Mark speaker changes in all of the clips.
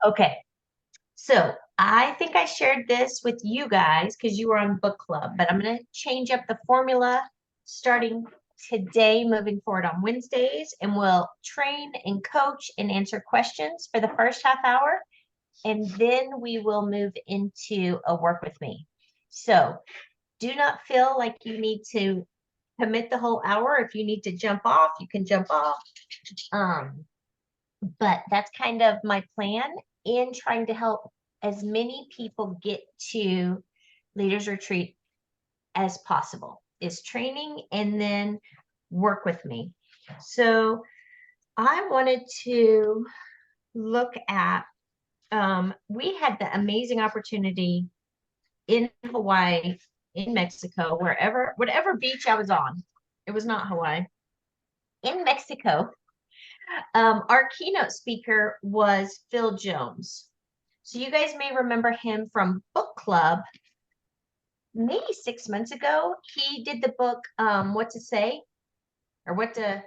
Speaker 1: Okay. So I think I shared this with you guys because you were on book club, but I'm going to change up the formula starting today, moving forward on Wednesdays, and we'll train and coach and answer questions for the first half hour. And then we will move into a work with me. So do not feel like you need to commit the whole hour. If you need to jump off, you can jump off. Um, but that's kind of my plan in trying to help as many people get to Leaders Retreat as possible is training and then work with me. So I wanted to look at, we had the amazing opportunity in Hawaii, in Mexico, whatever beach I was on. It was not Hawaii. In Mexico, our keynote speaker was Phil Jones. So you guys may remember him from book club. Maybe 6 months ago, he did the book, What to Say, or what to,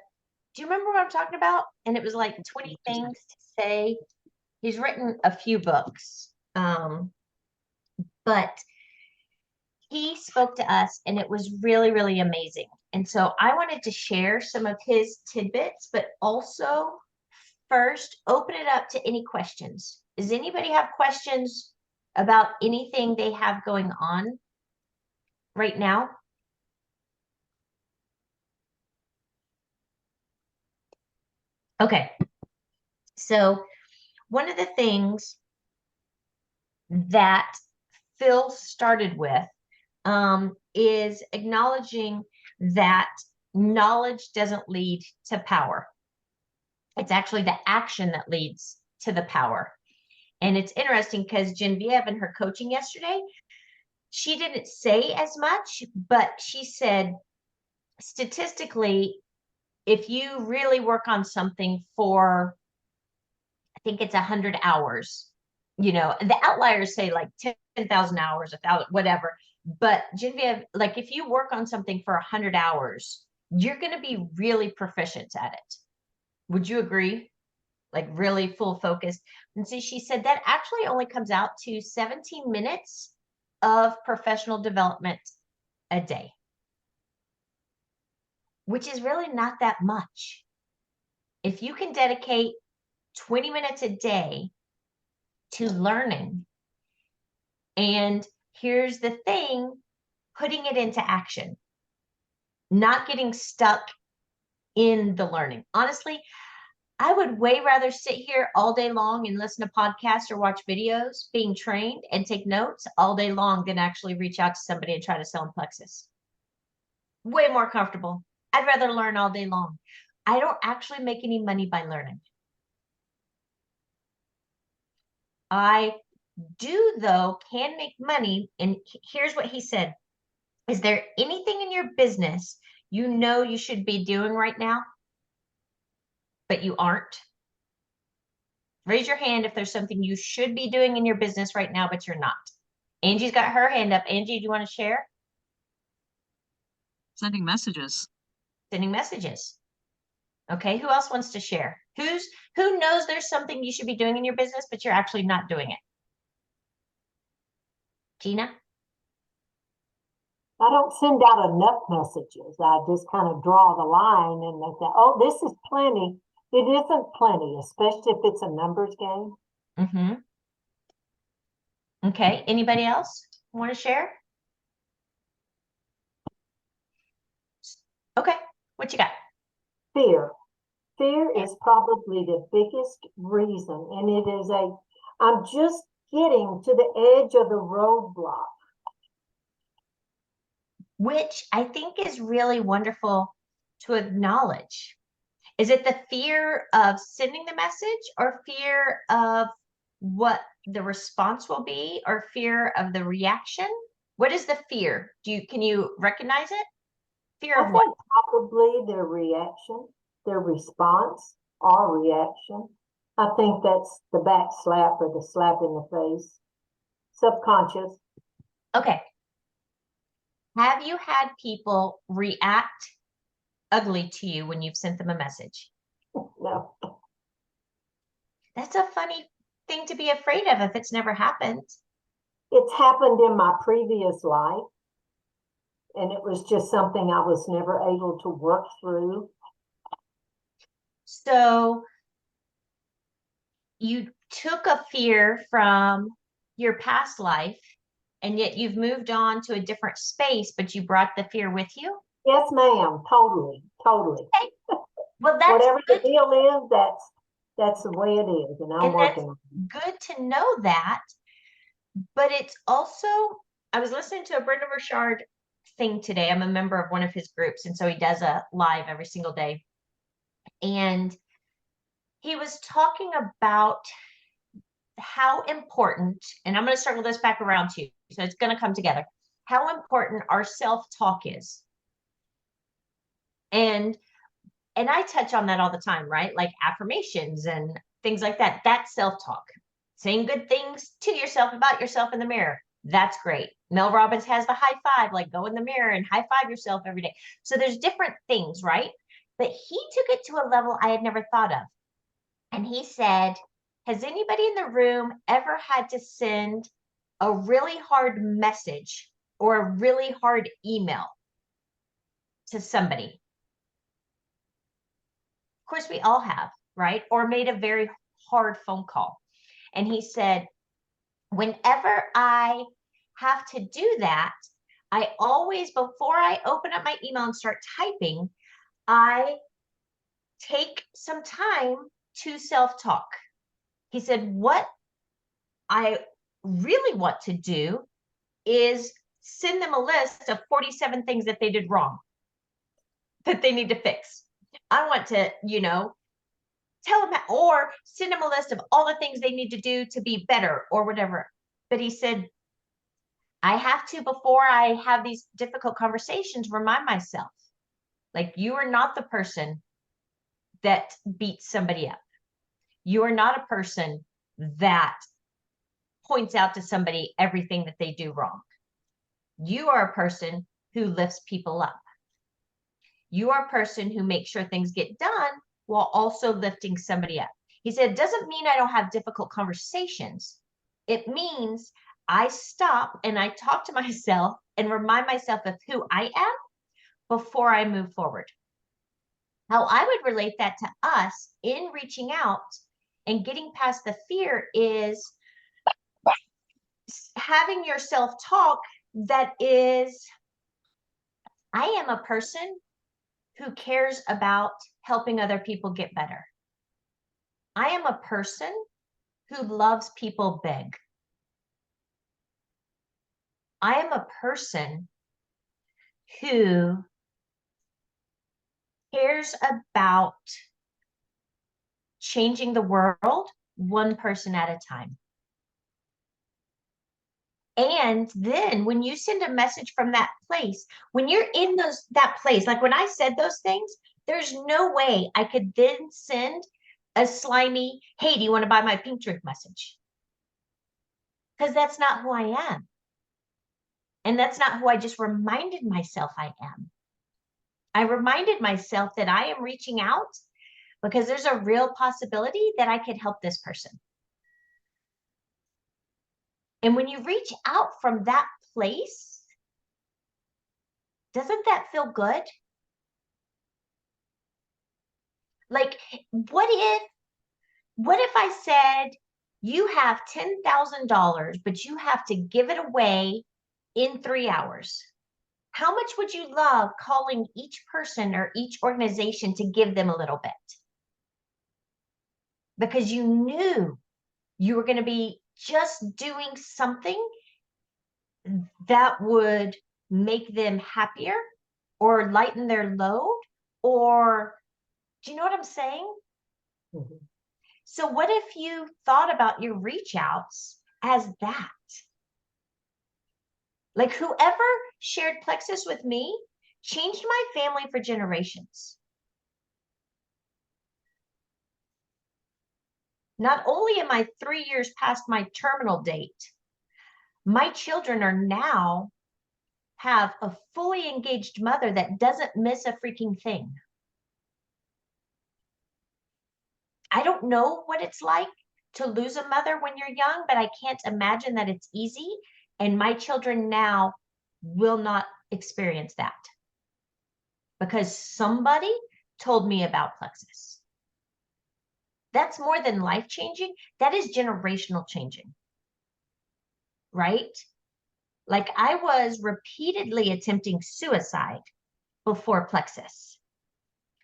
Speaker 1: do you remember what I'm talking about? And it was like 20 things to say. He's written a few books, but he spoke to us and it was really, really amazing. And so I wanted to share some of his tidbits, but also first open it up to any questions. Does anybody have questions about anything they have going on right now? Okay. So one of the things that Phil started with is acknowledging that knowledge doesn't lead to power. It's actually the action that leads to the power. And it's interesting because Genevieve in her coaching yesterday, she didn't say as much, but she said statistically, if you really work on something for, I think it's 100 hours, the outliers say like 10,000 hours, 1,000, whatever. But Genevieve, like if you work on something for 100 hours, you're going to be really proficient at it. Would you agree? Like really full focus. And so she said that actually only comes out to 17 minutes of professional development a day, which is really not that much. If you can dedicate 20 minutes a day to learning, and here's the thing, putting it into action, not getting stuck in the learning. Honestly, I would way rather sit here all day long and listen to podcasts or watch videos being trained and take notes all day long than actually reach out to somebody and try to sell them Plexus. Way more comfortable. I'd rather learn all day long. I don't actually make any money by learning. I do, though, can make money. And here's what he said. Is there anything in your business you should be doing right now, but you aren't? Raise your hand if there's something you should be doing in your business right now, but you're not. Angie's got her hand up. Angie, do you want to share?
Speaker 2: Sending messages.
Speaker 1: Sending messages. Okay, who else wants to share? Who knows there's something you should be doing in your business, but you're actually not doing it? Gina?
Speaker 3: I don't send out enough messages. I just kind of draw the line and they say, oh, this is plenty. It isn't plenty, especially if it's a numbers game.
Speaker 1: Mm-hmm. Okay, anybody else want to share? Okay, what you got?
Speaker 3: Fear. Fear is probably the biggest reason. And it is I'm just getting to the edge of the roadblock.
Speaker 1: Which I think is really wonderful to acknowledge. Is it the fear of sending the message or fear of what the response will be or fear of the reaction? What is the fear? Can you recognize it? Fear
Speaker 3: I
Speaker 1: of what?
Speaker 3: think probably their reaction, their response, our reaction. I think that's the back slap or the slap in the face. Subconscious.
Speaker 1: Okay. Have you had people react ugly to you when you've sent them a message?
Speaker 3: No.
Speaker 1: That's a funny thing to be afraid of if it's never happened.
Speaker 3: It's happened in my previous life, and it was just something I was never able to work through.
Speaker 1: So you took a fear from your past life, and yet you've moved on to a different space, but you brought the fear with you.
Speaker 3: Yes, ma'am, totally, totally.
Speaker 1: Okay. Well, that's
Speaker 3: Whatever the
Speaker 1: good,
Speaker 3: deal is, that's the way it is, and I'm
Speaker 1: and that's
Speaker 3: working on it.
Speaker 1: good to know that. But it's also, I was listening to a Brendan Burchard thing today. I'm a member of one of his groups, and so he does a live every single day. And he was talking about how important, and I'm going to circle this back around to you, so it's going to come together, how important our self-talk is. And I touch on that all the time, right? Like affirmations and things like that. That's self-talk. Saying good things to yourself about yourself in the mirror. That's great. Mel Robbins has the high five, like go in the mirror and high five yourself every day. So there's different things, right? But he took it to a level I had never thought of. And he said, has anybody in the room ever had to send a really hard message or a really hard email to somebody? Of course, we all have, right? Or made a very hard phone call. And he said, whenever I have to do that, I always, before I open up my email and start typing, I take some time to self-talk. He said, what I really want to do is send them a list of 47 things that they did wrong that they need to fix. I want to, tell them that, or send them a list of all the things they need to do to be better or whatever. But he said, I have to, before I have these difficult conversations, remind myself, like, you are not the person that beats somebody up. You are not a person that points out to somebody everything that they do wrong. You are a person who lifts people up. You are a person who makes sure things get done while also lifting somebody up. He said, it doesn't mean I don't have difficult conversations. It means I stop and I talk to myself and remind myself of who I am before I move forward. How I would relate that to us in reaching out and getting past the fear is having your self-talk that is, I am a person who cares about helping other people get better. I am a person who loves people big. I am a person who cares about changing the world one person at a time. And then when you send a message from that place, when you're in that place, like when I said those things, there's no way I could then send a slimy, hey, do you want to buy my pink drink message? Because that's not who I am. And that's not who I just reminded myself I am. I reminded myself that I am reaching out because there's a real possibility that I could help this person. And when you reach out from that place, doesn't that feel good? Like, what if I said, you have $10,000, but you have to give it away in 3 hours? How much would you love calling each person or each organization to give them a little bit? Because you knew you were going to be just doing something that would make them happier or lighten their load, or do you know what I'm saying?
Speaker 3: Mhm.
Speaker 1: So what if you thought about your reach outs as that? Like, whoever shared Plexus with me changed my family for generations. Not only am I 3 years past my terminal date, my children are now have a fully engaged mother that doesn't miss a freaking thing. I don't know what it's like to lose a mother when you're young, but I can't imagine that it's easy. And my children now will not experience that because somebody told me about plexus. That's more than life changing. That is generational changing, right? Like I was repeatedly attempting suicide before plexus.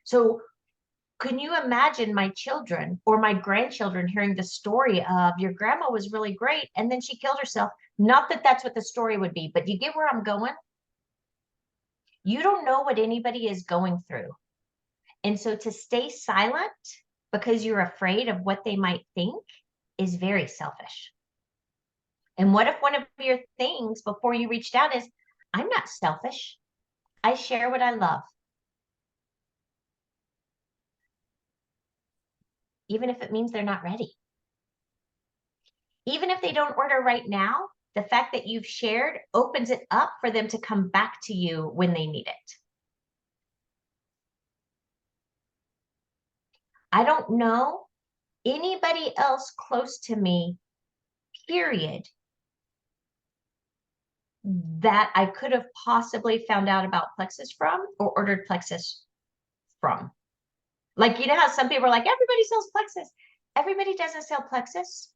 Speaker 1: So can you imagine my children or my grandchildren hearing the story of your grandma was really great and then she killed herself? Not that that's what the story would be, but you get where I'm going? You don't know what anybody is going through. And so to stay silent because you're afraid of what they might think is very selfish. And what if one of your things before you reached out is, I'm not selfish. I share what I love. Even if it means they're not ready. Even if they don't order right now, the fact that you've shared opens it up for them to come back to you when they need it. I don't know anybody else close to me, period, that I could have possibly found out about plexus from or ordered plexus from. Like, you know how some people are like, everybody sells plexus. Everybody doesn't sell plexus.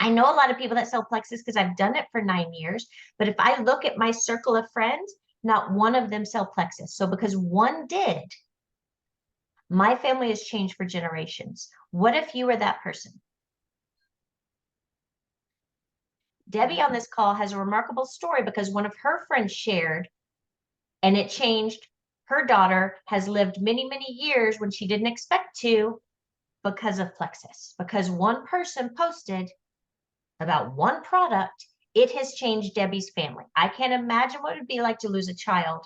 Speaker 1: I know a lot of people that sell plexus because I've done it for 9 years. But if I look at my circle of friends, not one of them sell plexus. So because one did, my family has changed for generations. What if you were that person? Debbie on this call has a remarkable story because one of her friends shared and it changed. Her daughter has lived many, many years when she didn't expect to because of plexus, because one person posted about one product. It has changed Debbie's family. I can't imagine what it would be like to lose a child.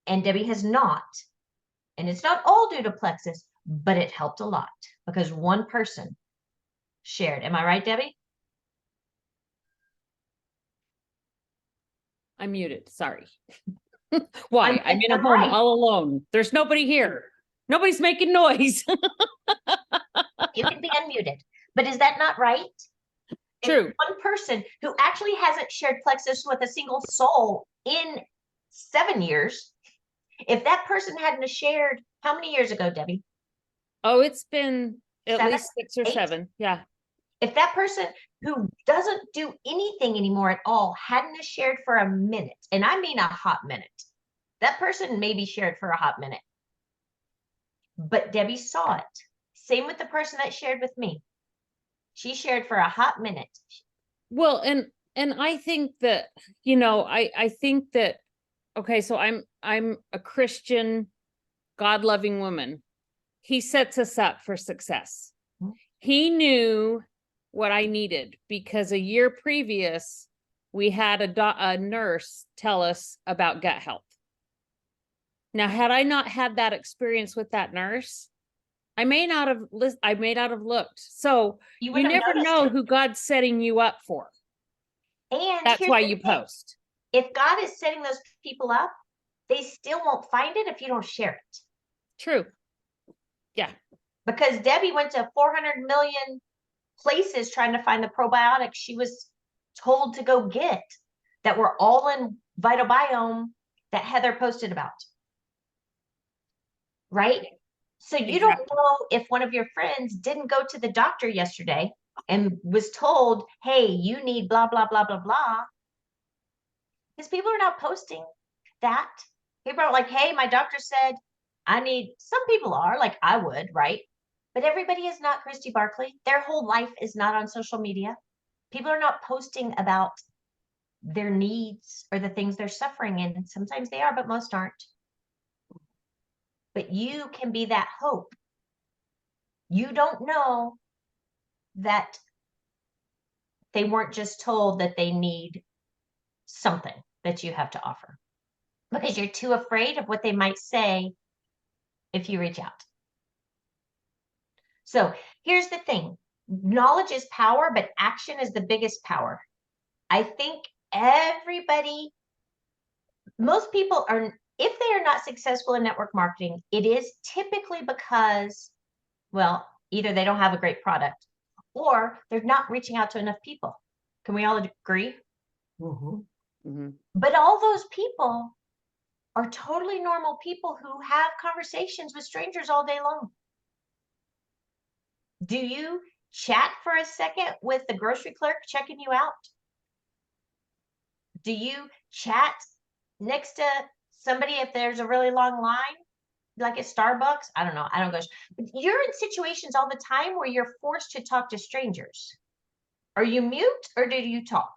Speaker 1: And Debbie has not. And it's not all due to plexus, but it helped a lot because one person shared. Am I right, Debbie?
Speaker 2: I'm muted. Sorry. Why? I'm in a
Speaker 1: I'm
Speaker 2: home
Speaker 1: right.
Speaker 2: all alone. There's nobody here. Nobody's making noise.
Speaker 1: You can be unmuted. But is that not right?
Speaker 2: True.
Speaker 1: One person who actually hasn't shared plexus with a single soul in 7 years, if that person hadn't shared, how many years ago, Debbie?
Speaker 2: Oh, it's been at
Speaker 1: 7,
Speaker 2: least 6 or
Speaker 1: 8?
Speaker 2: 7. Yeah.
Speaker 1: If that person who doesn't do anything anymore at all hadn't shared for a minute, and I mean a hot minute, that person maybe shared for a hot minute. But Debbie saw it. Same with the person that shared with me. She shared for a hot minute.
Speaker 2: Well, and I think that, I think that, okay, so I'm a Christian, God-loving woman. He sets us up for success.
Speaker 1: Mhm.
Speaker 2: He knew what I needed because a year previous, we had a nurse tell us about gut health. Now, had I not had that experience with that nurse, I may not have looked. So you
Speaker 1: wouldn't have
Speaker 2: never
Speaker 1: noticed
Speaker 2: know
Speaker 1: it.
Speaker 2: who God's setting you up for.
Speaker 1: And
Speaker 2: That's
Speaker 1: here's
Speaker 2: why
Speaker 1: the
Speaker 2: you
Speaker 1: thing.
Speaker 2: post.
Speaker 1: If God is setting those people up, they still won't find it if you don't share it.
Speaker 2: True. Yeah.
Speaker 1: Because Debbie went to 400 million places trying to find the probiotics she was told to go get that were all in VitalBiome that Heather posted about. Right? So you don't know if one of your friends didn't go to the doctor yesterday and was told, hey, you need blah, blah, blah, blah, blah. Because people are not posting that. People are like, hey, my doctor said I need, some people are like I would, right? But everybody is not Christy Barkley. Their whole life is not on social media. People are not posting about their needs or the things they're suffering in. Sometimes they are, but most aren't. But you can be that hope. You don't know that they weren't just told that they need something that you have to offer because you're too afraid of what they might say if you reach out. So here's the thing. Knowledge is power, but action is the biggest power. I think most people are, if they are not successful in network marketing, it is typically because, well, Either they don't have a great product or they're not reaching out to enough people. Can we all agree?
Speaker 3: Mhm.
Speaker 2: Mhm.
Speaker 1: But all those people are totally normal people who have conversations with strangers all day long. Do you chat for a second with the grocery clerk checking you out? Do you chat next to somebody if there's a really long line, like at Starbucks? I don't know. I don't go. But you're in situations all the time where you're forced to talk to strangers. Are you mute or do you talk?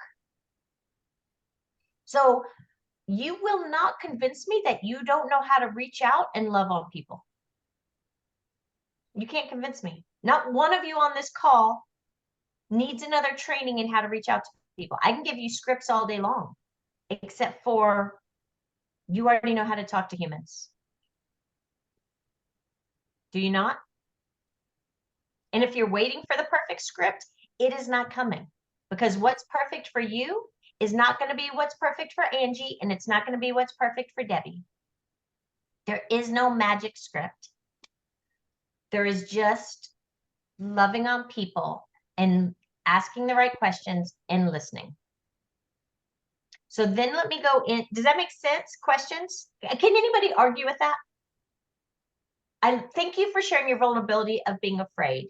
Speaker 1: So you will not convince me that you don't know how to reach out and love on people. You can't convince me. Not one of you on this call needs another training in how to reach out to people. I can give you scripts all day long, except for you already know how to talk to humans. Do you not? And if you're waiting for the perfect script, it is not coming, because what's perfect for you is not going to be what's perfect for Angie, and it's not going to be what's perfect for Debbie. There is no magic script. There is just loving on people and asking the right questions and listening. So then let me go in. Does that make sense? Questions? Can anybody argue with that? I thank you for sharing your vulnerability of being afraid.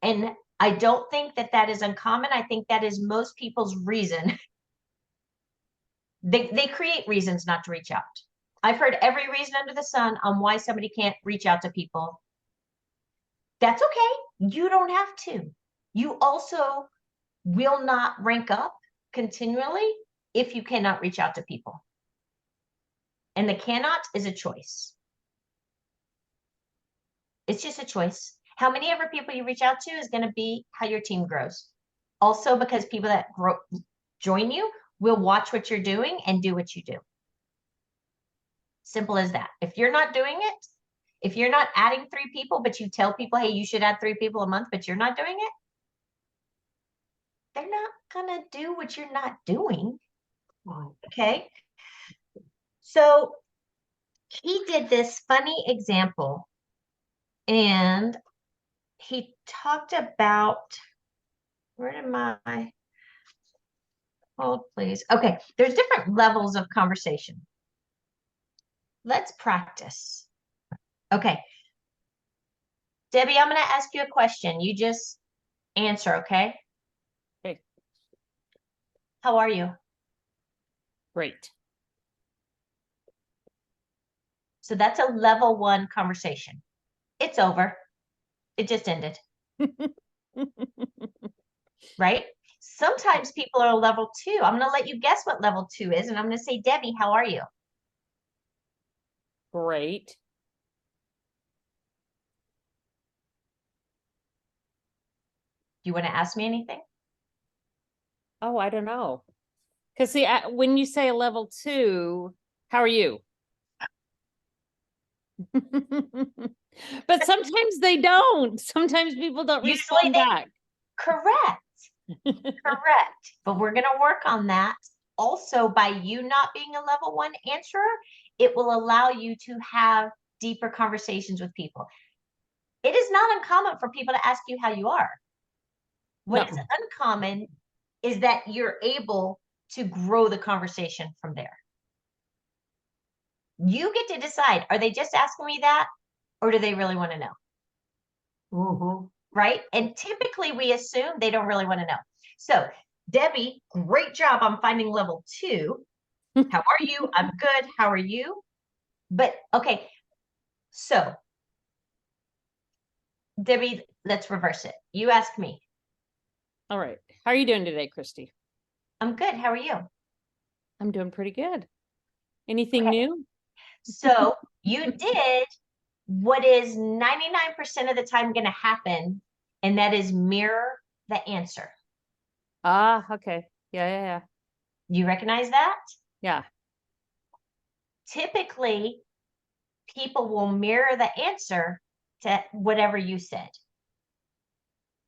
Speaker 1: And I don't think that that is uncommon. I think that is most people's reason. They create reasons not to reach out. I've heard every reason under the sun on why somebody can't reach out to people. That's okay. You don't have to. You also will not rank up continually if you cannot reach out to people. And the cannot is a choice. It's just a choice. How many ever people you reach out to is going to be how your team grows. Also, because people that join you will watch what you're doing and do what you do. Simple as that. If you're not doing it, if you're not adding 3 people, but you tell people, hey, you should add 3 people a month, but you're not doing it, they're not going to do what you're not doing.
Speaker 3: Right.
Speaker 1: Okay. So he did this funny example, and he talked about, where am I? Hold please. Okay, there's different levels of conversation. Let's practice. Okay. Debbie, I'm going to ask you a question. You just answer, okay?
Speaker 2: Okay.
Speaker 1: How are you?
Speaker 2: Great.
Speaker 1: So that's a level 1 conversation. It's over. It just ended, right? Sometimes people are level 2. I'm going to let you guess what level 2 is, and I'm going to say, Debbie, how are you?
Speaker 2: Great.
Speaker 1: Do you want to ask me anything?
Speaker 2: Oh, I don't know. Because see, when you say a level 2, how are you? But sometimes they don't. Sometimes people don't
Speaker 1: Usually
Speaker 2: respond
Speaker 1: they-
Speaker 2: back.
Speaker 1: Correct. Correct. But we're going to work on that. Also, by you not being a level 1 answerer, it will allow you to have deeper conversations with people. It is not uncommon for people to ask you how you are. What is uncommon is that you're able to grow the conversation from there. You get to decide, are they just asking me that, or do they really want to know?
Speaker 3: Mm-hmm.
Speaker 1: Right? And typically we assume they don't really want to know. So Debbie, great job on finding level 2. How are you? I'm good. How are you? But okay, so Debbie, let's reverse it. You ask me.
Speaker 2: All right. How are you doing today, Christy?
Speaker 1: I'm good. How are you?
Speaker 2: I'm doing pretty good. Anything
Speaker 1: Okay.
Speaker 2: new?
Speaker 1: So you did what is 99% of the time going to happen, and that is mirror the answer.
Speaker 2: Ah, okay. Yeah.
Speaker 1: You recognize that?
Speaker 2: Yeah.
Speaker 1: Typically, people will mirror the answer to whatever you said,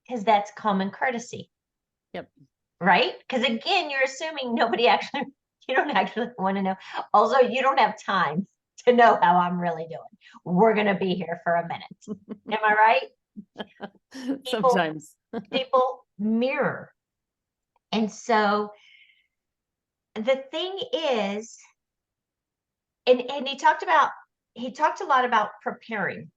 Speaker 1: because that's common courtesy.
Speaker 2: Yep.
Speaker 1: Right? Because again, you're assuming nobody actually, you don't actually want to know. Also, you don't have time to know how I'm really doing. We're going to be here for a minute. Am I right?
Speaker 2: Sometimes.
Speaker 1: people mirror. And so the thing is, and he talked a lot about preparing.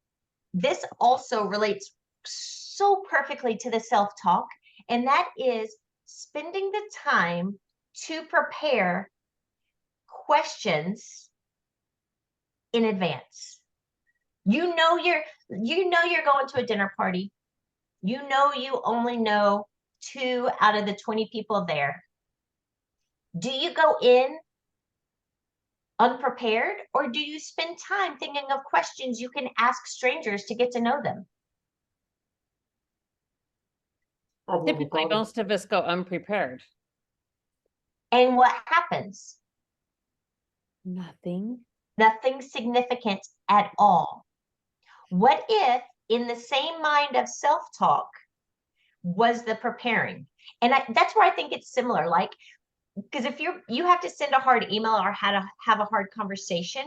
Speaker 1: This also relates so perfectly to the self-talk, and that is spending the time to prepare questions in advance. You know you're going to a dinner party. You know you only know 2 out of the 20 people there. Do you go in unprepared, or do you spend time thinking of questions you can ask strangers to get to know them?
Speaker 3: I've never
Speaker 2: Typically,
Speaker 3: thought of
Speaker 2: most of us go unprepared.
Speaker 1: And what happens?
Speaker 2: Nothing.
Speaker 1: Nothing significant at all. What if, in the same mind of self-talk, was the preparing? And that's where I think it's similar. Like, because if you have to send a hard email or have a hard conversation,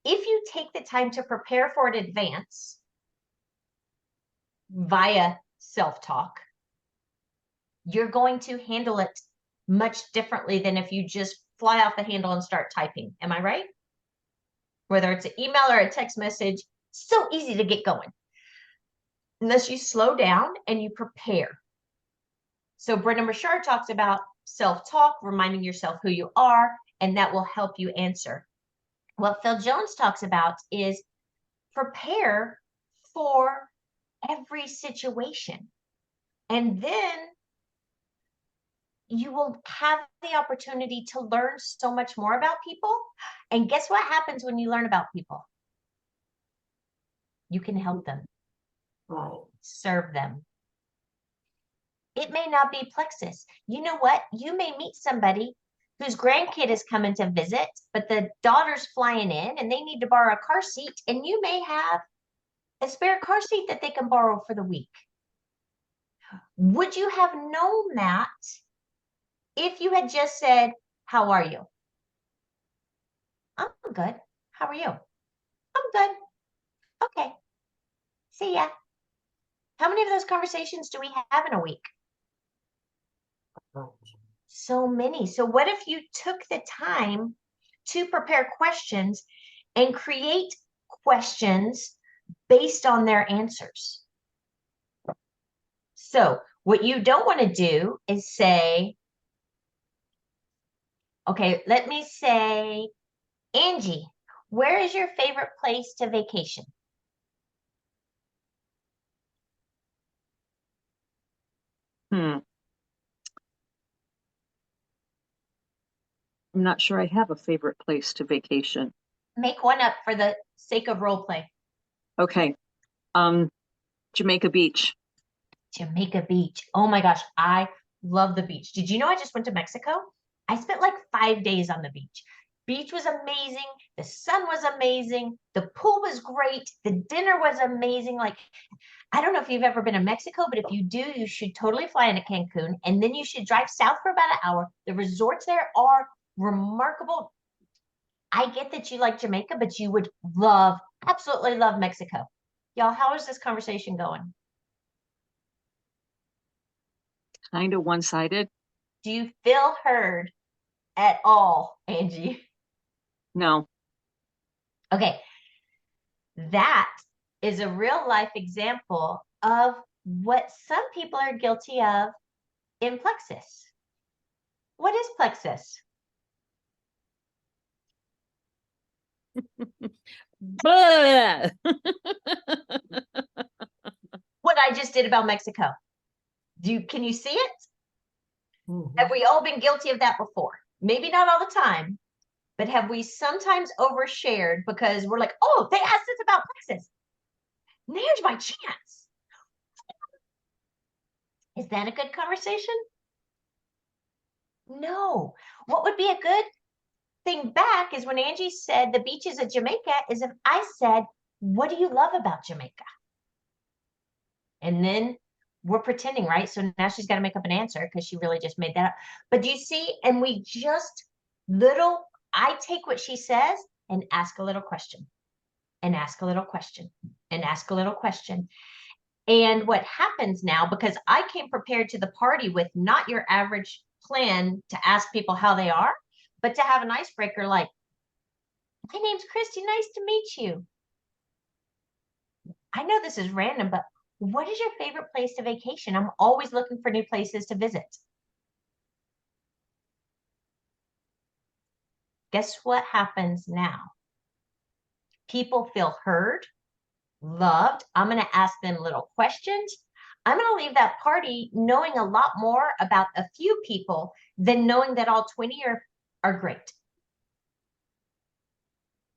Speaker 1: if you take the time to prepare for it in advance via self-talk, you're going to handle it much differently than if you just fly off the handle and start typing. Am I right? Whether it's an email or a text message, so easy to get going. Unless you slow down and you prepare. So Brendon Burchard talks about self-talk, reminding yourself who you are, and that will help you answer. What Phil Jones talks about is prepare for every situation. And then you will have the opportunity to learn so much more about people. And guess what happens when you learn about people? You can help them,
Speaker 3: right.
Speaker 1: serve them. It may not be Plexus. You know what? You may meet somebody whose grandkid is coming to visit, but the daughter's flying in and they need to borrow a car seat, and you may have a spare car seat that they can borrow for the week. Would you have known that if you had just said, "How are you?" "I'm good. How are you?" "I'm good." "Okay. See ya." How many of those conversations do we have in a week?
Speaker 3: Right.
Speaker 1: So many. So what if you took the time to prepare questions and create questions based on their answers? So what you don't want to do is say, okay, let me say, Angie, where is your favorite place to vacation?
Speaker 4: I'm not sure I have a favorite place to vacation.
Speaker 1: Make one up for the sake of role play.
Speaker 4: Okay. Jamaica Beach.
Speaker 1: Jamaica Beach. Oh my gosh, I love the beach. Did you know I just went to Mexico? I spent like 5 days on the beach. Beach was amazing. The sun was amazing. The pool was great. The dinner was amazing. Like, I don't know if you've ever been to Mexico, but if you do, you should totally fly into Cancun, and then you should drive south for about an hour. The resorts there are remarkable. I get that you like Jamaica, but you would absolutely love Mexico. Y'all, how is this conversation going?
Speaker 4: Kind of one-sided.
Speaker 1: Do you feel heard at all, Angie?
Speaker 4: No.
Speaker 1: Okay. That is a real life example of what some people are guilty of in Plexus. What is Plexus?
Speaker 2: Blah!
Speaker 1: What I just did about Mexico. Can you see it? Have we all been guilty of that before? Maybe not all the time, but have we sometimes overshared because we're like, oh, they asked us about Plexus. There's my chance. Is that a good conversation? No. What would be a good thing back is when Angie said the beaches of Jamaica, is if I said, what do you love about Jamaica? And then we're pretending, right? So now she's got to make up an answer because she really just made that up. But do you see? And we just I take what she says and ask a little question and ask a little question and ask a little question. And what happens now, because I came prepared to the party with not your average plan to ask people how they are, but to have an icebreaker like, my name's Christy, nice to meet you. I know this is random, but what is your favorite place to vacation? I'm always looking for new places to visit. Guess what happens now? People feel heard, loved. I'm going to ask them little questions. I'm going to leave that party knowing a lot more about a few people than knowing that all 20 are great.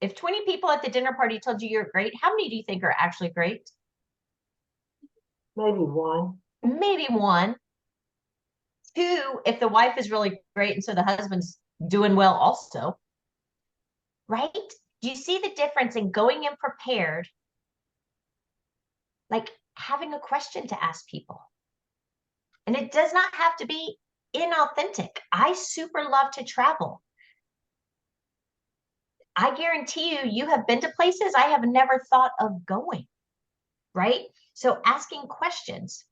Speaker 1: If 20 people at the dinner party told you you're great, how many do you think are actually great?
Speaker 3: Maybe one.
Speaker 1: Maybe one. Two, if the wife is really great and so the husband's doing well also, right? Do you see the difference in going in prepared, like having a question to ask people? And it does not have to be inauthentic. I super love to travel. I guarantee you have been to places I have never thought of going, right? So asking questions,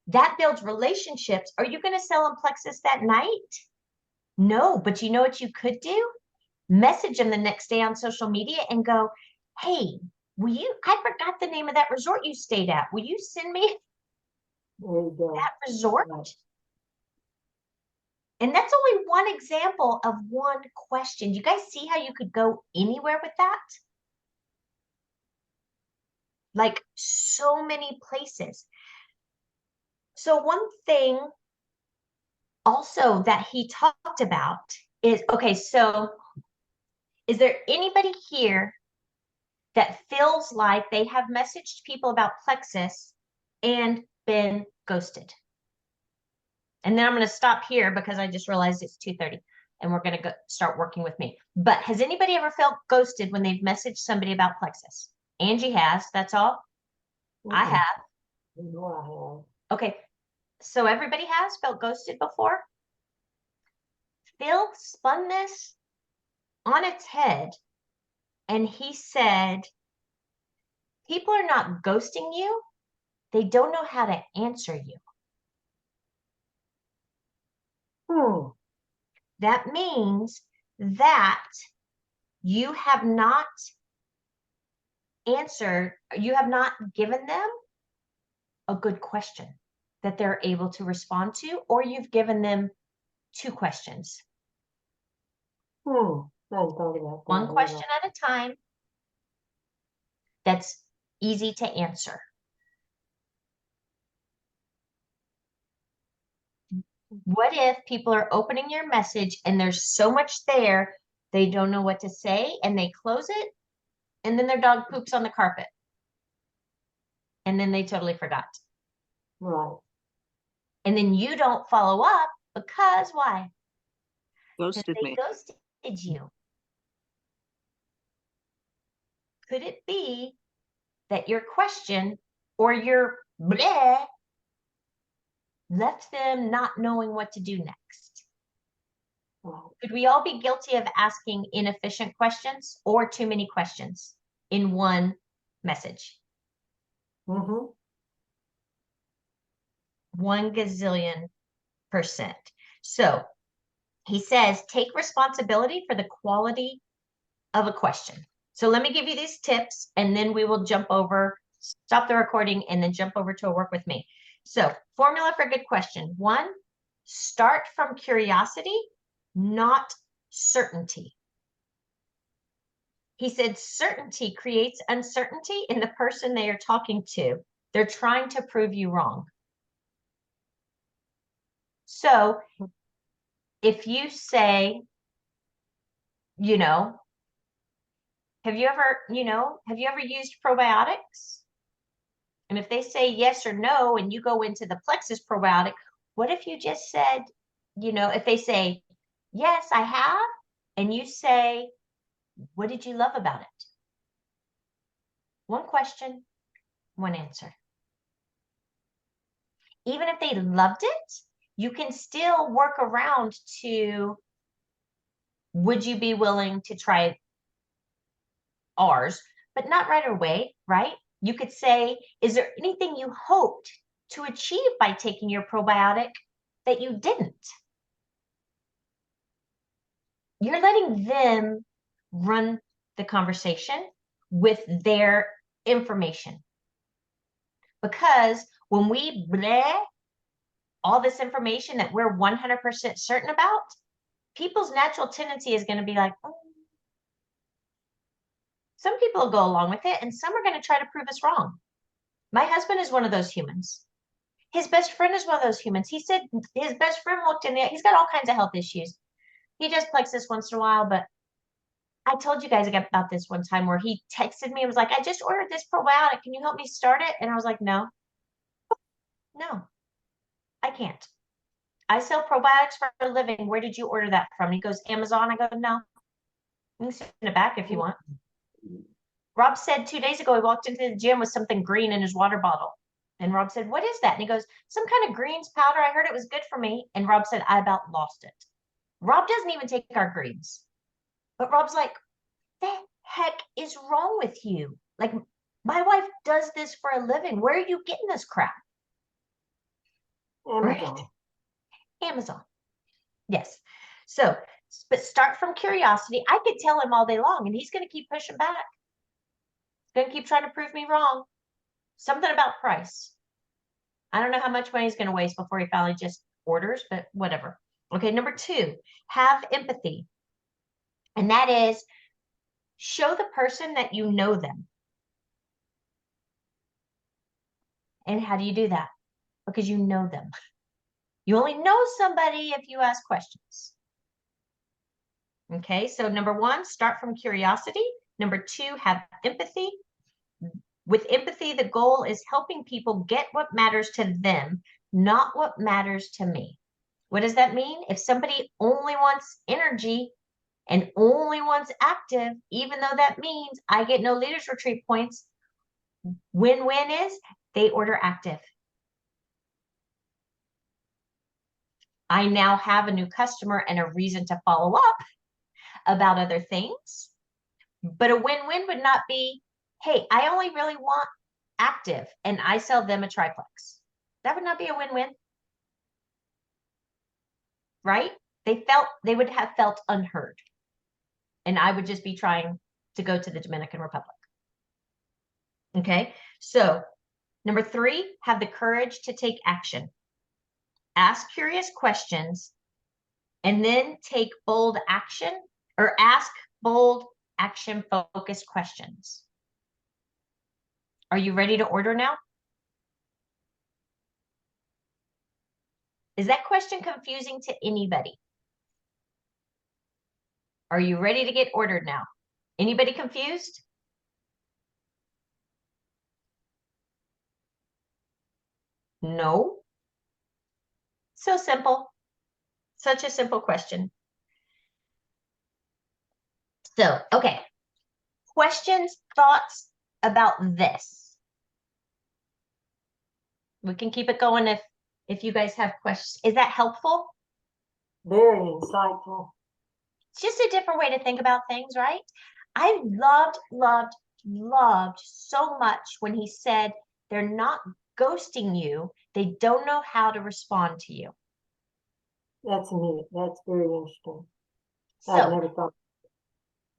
Speaker 1: that builds relationships. Are you going to sell in Plexus that night? No, but you know what you could do? Message them the next day on social media and go, hey, I forgot the name of that resort you stayed at. Will you send me
Speaker 3: There you go.
Speaker 1: that resort?
Speaker 3: Right.
Speaker 1: And that's only one example of one question. You guys see how you could go anywhere with that? Like so many places. So one thing also that he talked about is, okay, so is there anybody here that feels like they have messaged people about Plexus and been ghosted? And then I'm going to stop here because I just realized it's 2:30 and we're going to go start working with me. But has anybody ever felt ghosted when they've messaged somebody about Plexus? Angie has, that's all. I
Speaker 3: Mhm.
Speaker 1: have.
Speaker 3: You know I have.
Speaker 1: Okay, so everybody has felt ghosted before? Phil spun this on its head and he said, people are not ghosting you, they don't know how to answer you.
Speaker 3: Hmm.
Speaker 1: That means that you have not answered, you have not given them a good question that they're able to respond to, or you've given them two questions.
Speaker 3: I hadn't thought about that.
Speaker 1: One question at a time that's easy to answer. What if people are opening your message and there's so much there, they don't know what to say and they close it and then their dog poops on the carpet and then they totally forgot.
Speaker 3: Right.
Speaker 1: And then you don't follow up because why? Because
Speaker 4: Ghosted
Speaker 1: they
Speaker 4: me.
Speaker 1: ghosted you. Could it be that your question or your bleh left them not knowing what to do next?
Speaker 3: Right.
Speaker 1: Could we all be guilty of asking inefficient questions or too many questions in one message?
Speaker 3: Mm-hmm.
Speaker 1: 1,000,000,000%. So he says, take responsibility for the quality of a question. So let me give you these tips and then we will jump over, stop the recording and then jump over to a work with me. So formula for a good question. 1, start from curiosity, not certainty. He said certainty creates uncertainty in the person they are talking to. They're trying to prove you wrong. So if you say, have you ever used probiotics? And if they say yes or no, and you go into the Plexus probiotic, what if you just said, if they say, yes, I have, and you say, what did you love about it? One question, one answer. Even if they loved it, you can still work around to, would you be willing to try ours, but not right away, right? You could say, is there anything you hoped to achieve by taking your probiotic that you didn't? You're letting them run the conversation with their information. Because when we bleh all this information that we're 100% certain about, people's natural tendency is going to be like, oh. Some people will go along with it and some are going to try to prove us wrong. My husband is one of those humans. His best friend is one of those humans. He said his best friend looked in there. He's got all kinds of health issues. He does plexus once in a while, but I told you guys about this one time where he texted me and was like, I just ordered this probiotic. Can you help me start it? And I was like, no, I can't. I sell probiotics for a living. Where did you order that from? He goes, Amazon. I go, no. You can send it back if you want. Rob said 2 days ago, he walked into the gym with something green in his water bottle. And Rob said, what is that? And he goes, some kind of greens powder. I heard it was good for me. And Rob said, I about lost it. Rob doesn't even take our greens. But Rob's like, the heck is wrong with you? Like, my wife does this for a living. Where are you getting this crap?
Speaker 3: Amazon.
Speaker 1: Right? Amazon. Yes. So, but start from curiosity. I could tell him all day long and he's going to keep pushing back. He's going to keep trying to prove me wrong. Something about price. I don't know how much money he's going to waste before he finally just orders, but whatever. Okay, number 2, have empathy. And that is show the person that you know them. And how do you do that? Because you know them. You only know somebody if you ask questions. Okay, so number 1, start from curiosity. Number 2, have empathy. With empathy, the goal is helping people get what matters to them, not what matters to me. What does that mean? If somebody only wants energy and only wants active, even though that means I get no leaders retreat points, win-win is they order active. I now have a new customer and a reason to follow up about other things. But a win-win would not be, hey, I only really want active and I sell them a triplex. That would not be a win-win. Right? They would have felt unheard. And I would just be trying to go to the Dominican Republic. Okay, so number 3, have the courage to take action. Ask curious questions and then take bold action or ask bold action focused questions. Are you ready to order now? Is that question confusing to anybody? Are you ready to get ordered now? Anybody confused? No. So simple. Such a simple question. So, okay. Questions, thoughts about this? We can keep it going if you guys have questions. Is that helpful?
Speaker 3: Very insightful.
Speaker 1: It's just a different way to think about things, right? I loved so much when he said they're not ghosting you. They don't know how to respond to you.
Speaker 3: That's neat. That's very interesting.
Speaker 1: So
Speaker 3: I've never thought.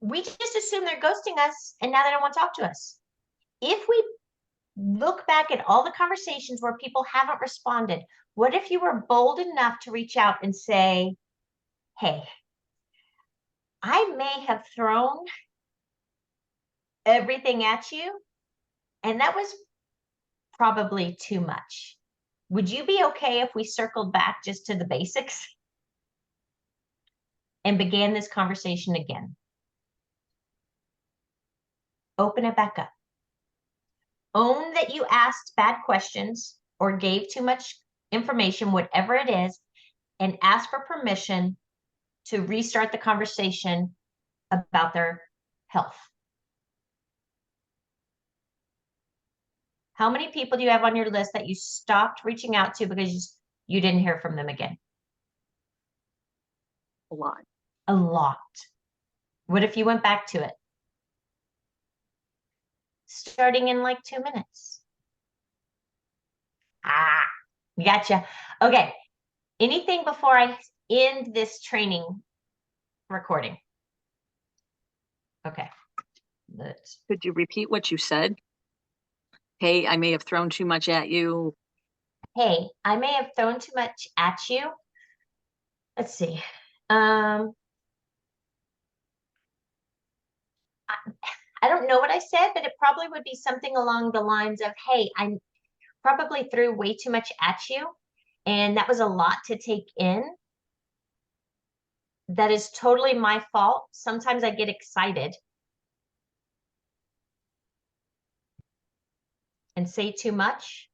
Speaker 1: we just assume they're ghosting us and now they don't want to talk to us. If we look back at all the conversations where people haven't responded, what if you were bold enough to reach out and say, hey, I may have thrown everything at you, and that was probably too much. Would you be okay if we circled back just to the basics and began this conversation again? Open it back up. Own that you asked bad questions or gave too much information, whatever it is, and ask for permission to restart the conversation about their health. How many people do you have on your list that you stopped reaching out to because you didn't hear from them again?
Speaker 4: A lot.
Speaker 1: A lot. What if you went back to it? starting in like 2 minutes. Ah, gotcha. Okay. Anything before I end this training recording? Okay. Let's,
Speaker 4: Could you repeat what you said? Hey, I may have thrown too much at you.
Speaker 1: hey, I may have thrown too much at you. Let's see. I don't know what I said, but it probably would be something along the lines of, hey, I probably threw way too much at you, and that was a lot to take in. That is totally my fault. Sometimes I get excited and say too much.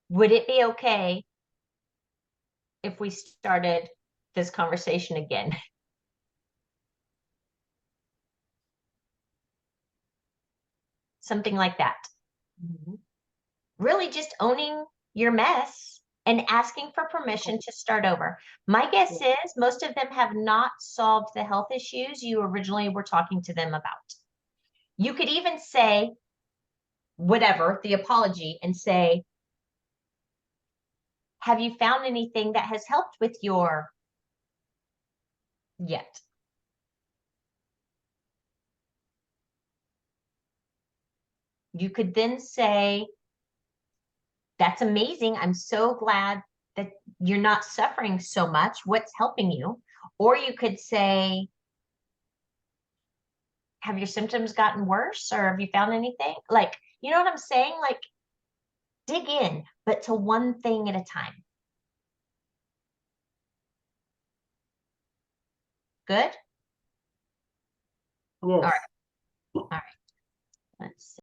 Speaker 1: Would it be okay if we started this conversation again? Something like that. Really just owning your mess and asking for permission to start over. My guess is most of them have not solved the health issues you originally were talking to them about. You could even say, whatever, the apology, and say, have you found anything that has helped with your yet? You could then say, that's amazing. I'm so glad that you're not suffering so much. What's helping you? Or you could say, have your symptoms gotten worse or have you found anything? Like, you know what I'm saying? Like, dig in, but to one thing at a time. Good?
Speaker 3: Yes.
Speaker 1: All right. Let's see.